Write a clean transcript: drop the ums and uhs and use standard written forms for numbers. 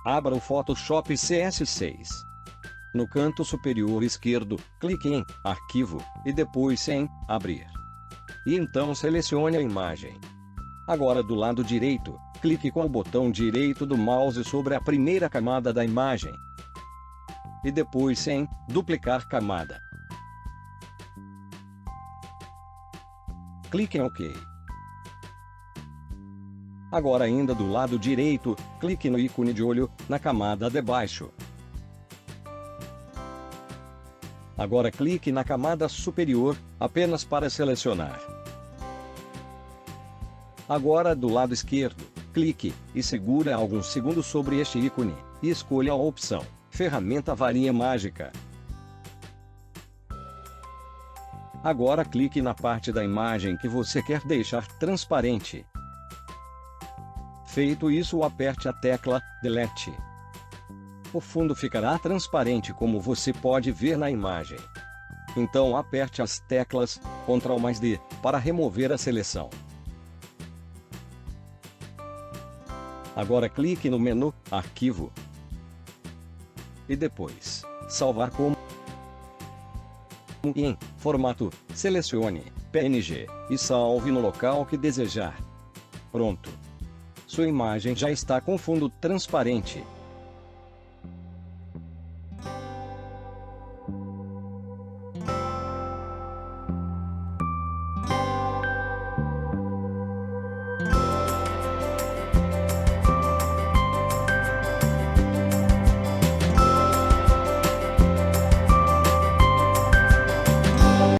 Abra o Photoshop CS6. No canto superior esquerdo, clique em Arquivo, e depois em Abrir. E então selecione a imagem. Agora do lado direito, clique com o botão direito do mouse sobre a primeira camada da imagem. E depois em Duplicar camada. Clique em OK. Agora ainda do lado direito, clique no ícone de olho, na camada de baixo. Agora clique na camada superior, apenas para selecionar. Agora do lado esquerdo, clique, e segura alguns segundos sobre este ícone, e escolha a opção, Ferramenta Varinha Mágica. Agora clique na parte da imagem que você quer deixar transparente. Feito isso, aperte a tecla Delete. O fundo ficará transparente como você pode ver na imagem. Então aperte as teclas Ctrl+D para remover a seleção. Agora clique no menu Arquivo. E depois, Salvar como. E em Formato, selecione PNG e salve no local que desejar. Pronto! Sua imagem já está com fundo transparente.